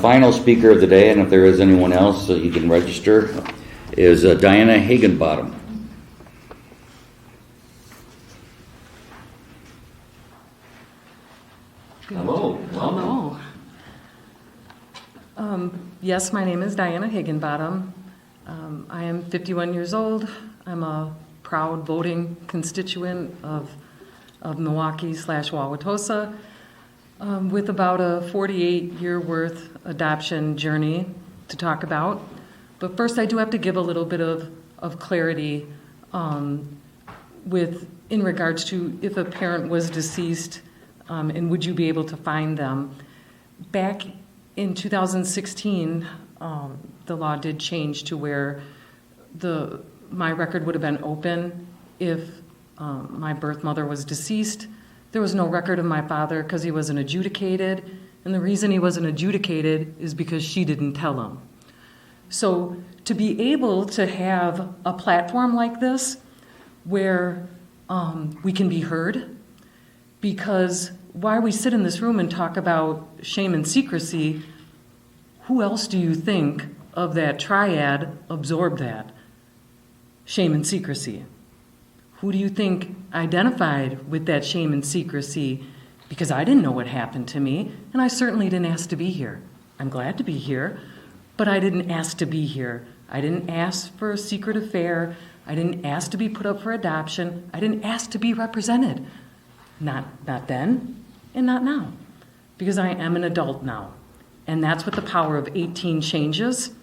Final speaker of the day, and if there is anyone else that you can register, is Diana Higgenbottom. Hello. Welcome. Hello. Yes, my name is Diana Higgenbottom. I am 51 years old. I'm a proud voting constituent of Milwaukee/Wauwatosa, with about a 48-year worth adoption journey to talk about. But first, I do have to give a little bit of clarity in regards to if a parent was deceased, and would you be able to find them. Back in 2016, the law did change to where my record would have been open if my birth mother was deceased. There was no record of my father because he wasn't adjudicated, and the reason he wasn't adjudicated is because she didn't tell him. So to be able to have a platform like this where we can be heard, because while we sit in this room and talk about shame and secrecy, who else do you think of that triad absorbed that? Shame and secrecy. Who do you think identified with that shame and secrecy? Because I didn't know what happened to me, and I certainly didn't ask to be here. I'm glad to be here, but I didn't ask to be here. I didn't ask for a secret affair. I didn't ask to be put up for adoption. I didn't ask to be represented. Not then, and not now, because I am an adult now. And that's what the power of 18 changes.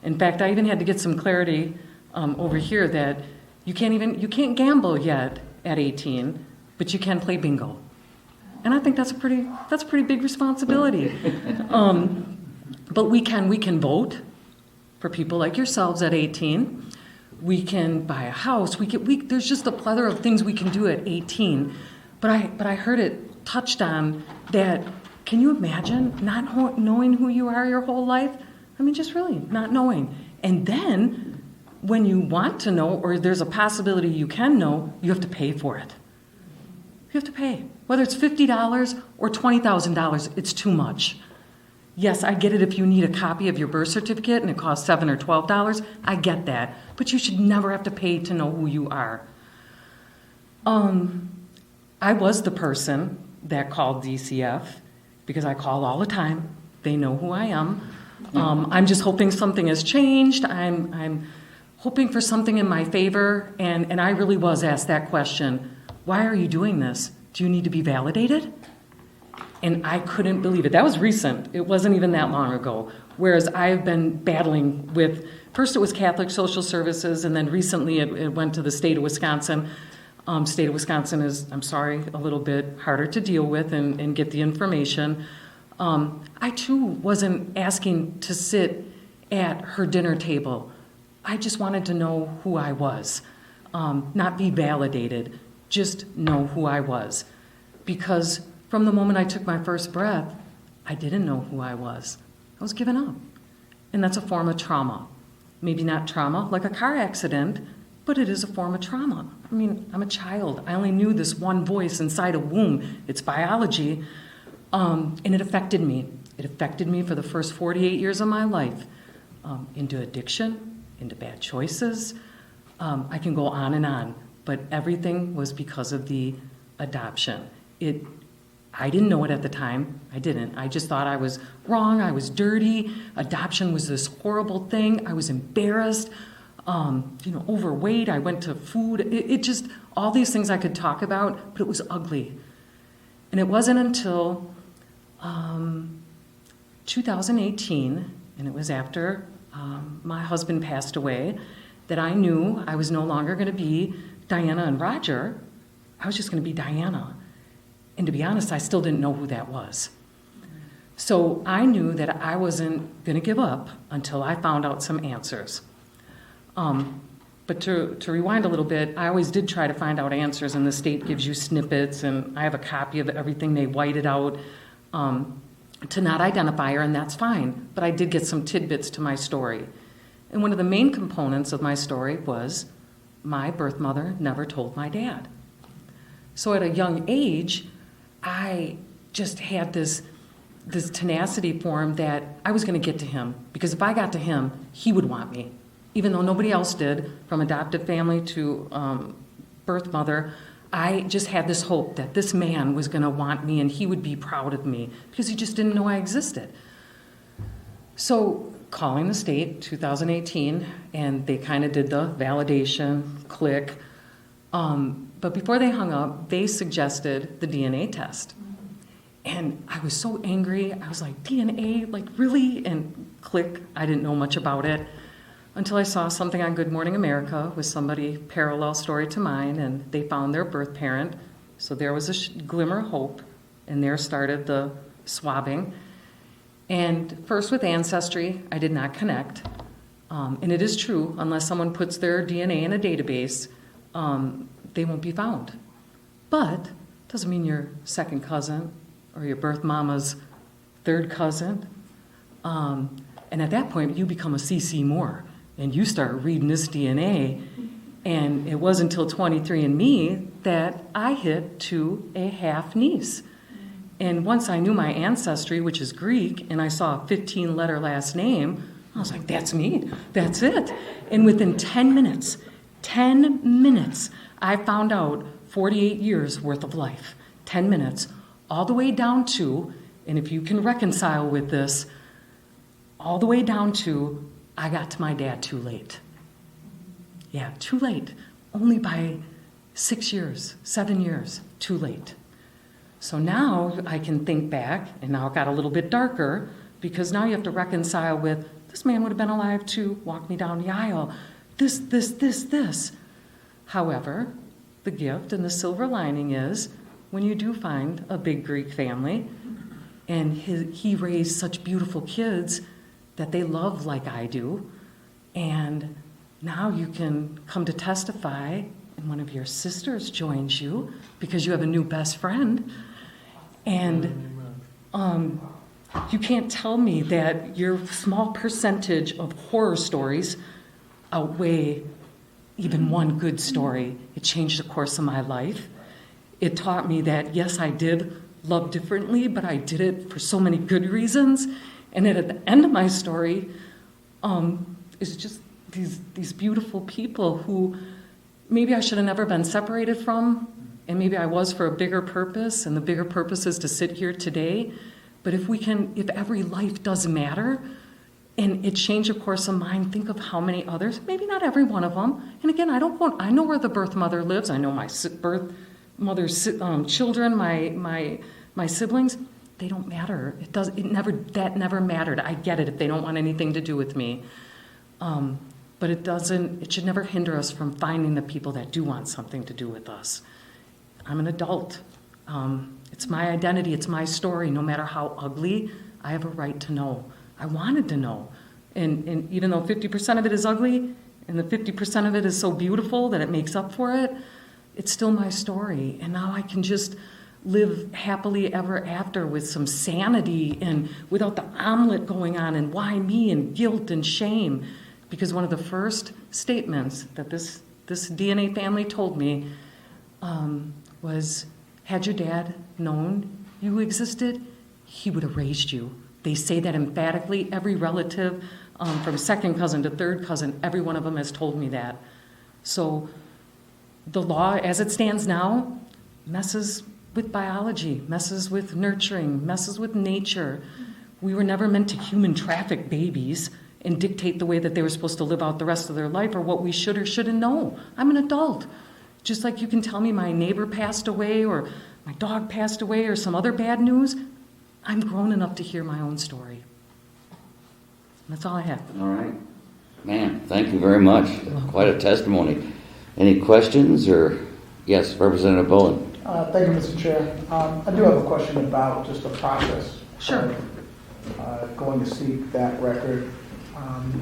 In fact, I even had to get some clarity over here that you can't gamble yet at 18, but you can play bingo. And I think that's a pretty big responsibility. But we can vote for people like yourselves at 18. We can buy a house. There's just a plethora of things we can do at 18. But I heard it touched on that. Can you imagine not knowing who you are your whole life? I mean, just really not knowing. And then when you want to know, or there's a possibility you can know, you have to pay for it. You have to pay. Whether it's $50 or $20,000, it's too much. Yes, I get it if you need a copy of your birth certificate and it costs $7 or $12. I get that. But you should never have to pay to know who you are. I was the person that called DCF because I call all the time. They know who I am. I'm just hoping something has changed. I'm hoping for something in my favor, and I really was asked that question. Why are you doing this? Do you need to be validated? And I couldn't believe it. That was recent. It wasn't even that long ago. Whereas I've been battling with, first it was Catholic Social Services, and then recently it went to the state of Wisconsin. State of Wisconsin is, I'm sorry, a little bit harder to deal with and get the information. I too wasn't asking to sit at her dinner table. I just wanted to know who I was, not be validated, just know who I was. Because from the moment I took my first breath, I didn't know who I was. I was given up. And that's a form of trauma. Maybe not trauma like a car accident, but it is a form of trauma. I mean, I'm a child. I only knew this one voice inside a womb. It's biology. And it affected me. It affected me for the first 48 years of my life, into addiction, into bad choices. I can go on, but everything was because of the adoption. I didn't know it at the time. I didn't. I just thought I was wrong. I was dirty. Adoption was this horrible thing. I was embarrassed. Overweight. I went to food. It just, all these things I could talk about, but it was ugly. And it wasn't until 2018, and it was after my husband passed away, that I knew I was no longer going to be Diana and Roger. I was just going to be Diana. And to be honest, I still didn't know who that was. So I knew that I wasn't going to give up until I found out some answers. But to rewind a little bit, I always did try to find out answers, and the state gives you snippets, and I have a copy of everything they whited out to not identify her, and that's fine. But I did get some tidbits to my story. And one of the main components of my story was my birth mother never told my dad. So at a young age, I just had this this tenacity for him that I was going to get to him, because if I got to him, he would want me, even though nobody else did, from adoptive family to birth mother. I just had this hope that this man was going to want me and he would be proud of me, because he just didn't know I existed. So calling the state 2018, and they kind of did the validation, click. But before they hung up, they suggested the DNA test. And I was so angry. I was like, DNA? Like, really? And click, I didn't know much about it until I saw something on Good Morning America with somebody parallel story to mine, and they found their birth parent. So there was a glimmer of hope, and there started the swabbing. And first with Ancestry, I did not connect. And it is true, unless someone puts their DNA in a database, they won't be found. But doesn't mean your second cousin or your birth mama's third cousin. And at that point, you become a CC Moore, and you start reading this DNA. And it wasn't until 23andMe that I hit to a half niece. And once I knew my ancestry, which is Greek, and I saw a 15-letter last name, I was like, that's me, that's it. And within 10 minutes, I found out 48 years worth of life. 10 minutes, all the way down to, and if you can reconcile with this, all the way down to, I got to my dad too late. Yeah, too late. Only by 6 years, 7 years, too late. So now I can think back, and now it got a little bit darker, because now you have to reconcile with, this man would have been alive to walk me down the aisle. This. However, the gift and the silver lining is, when you do find a big Greek family, and he raised such beautiful kids that they love like I do, and now you can come to testify, and one of your sisters joins you because you have a new best friend. And you can't tell me that your small percentage of horror stories outweigh even one good story. It changed the course of my life. It taught me that, yes, I did love differently, but I did it for so many good reasons. And then at the end of my story is just these beautiful people who maybe I should have never been separated from, and maybe I was for a bigger purpose, and the bigger purpose is to sit here today. But if every life does matter, and it changed the course of mine, think of how many others, maybe not every one of them. And again, I know where the birth mother lives. I know my birth mother's children, my siblings. They don't matter. That never mattered. I get it if they don't want anything to do with me. But it should never hinder us from finding the people that do want something to do with us. I'm an adult. It's my identity, it's my story. No matter how ugly, I have a right to know. I wanted to know. And even though 50% of it is ugly, and the 50% of it is so beautiful that it makes up for it, it's still my story. And now I can just live happily ever after with some sanity and without the omelet going on and why me and guilt and shame. Because one of the first statements that this DNA family told me was, had your dad known you existed, he would have raised you. They say that emphatically. Every relative, from second cousin to third cousin, every one of them has told me that. So the law, as it stands now, messes with biology, messes with nurturing, messes with nature. We were never meant to human traffic babies and dictate the way that they were supposed to live out the rest of their life or what we should or shouldn't know. I'm an adult. Just like you can tell me my neighbor passed away or my dog passed away or some other bad news, I'm grown enough to hear my own story. That's all I have. All right. Man, thank you very much. Quite a testimony. Any questions or, yes, Representative Bowen? Thank you, Mr. Chair. I do have a question about just the process. Sure. Of going to seek that record.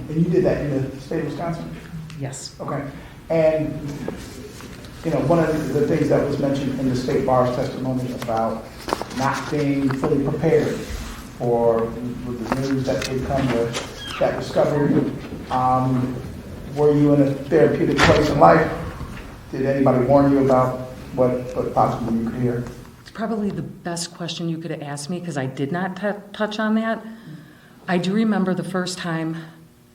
And you did that in the state of Wisconsin? Yes. Okay. And, one of the things that was mentioned in the state bar's testimony about not being fully prepared for with the news that would come with that discovery, were you in a therapeutic place in life? Did anybody warn you about what possibly you could hear? probably the best question you could have asked me because I did not touch on that. I do remember the first time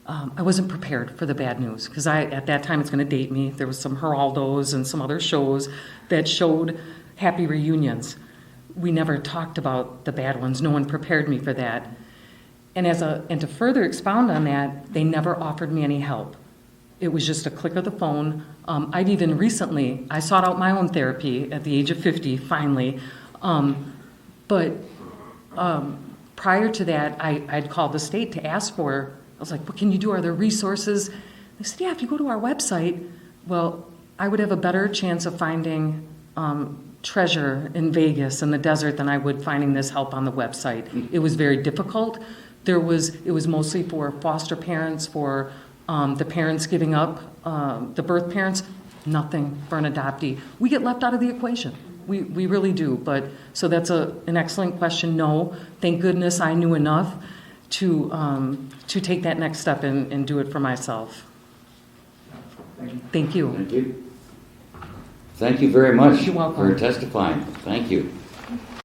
I wasn't prepared for the bad news because at that time, it's going to date me. There was some Geraldos and some other shows that showed happy reunions. We never talked about the bad ones. No one prepared me for that. And to further expound on that, they never offered me any help. It was just a click of the phone. I've even recently, I sought out my own therapy at the age of 50, finally. But prior to that, I'd called the state to ask for, I was like, what can you do? Are there resources? They said, yeah, if you go to our website, well, I would have a better chance of finding treasure in Vegas in the desert than I would finding this help on the website. It was very difficult. It was mostly for foster parents, for the parents giving up, the birth parents, nothing for an adoptee. We get left out of the equation. We really do. But so that's an excellent question. No, thank goodness I knew enough to take that next step and do it for myself. Thank you. Thank you. Thank you very much You're welcome. for testifying. Thank you.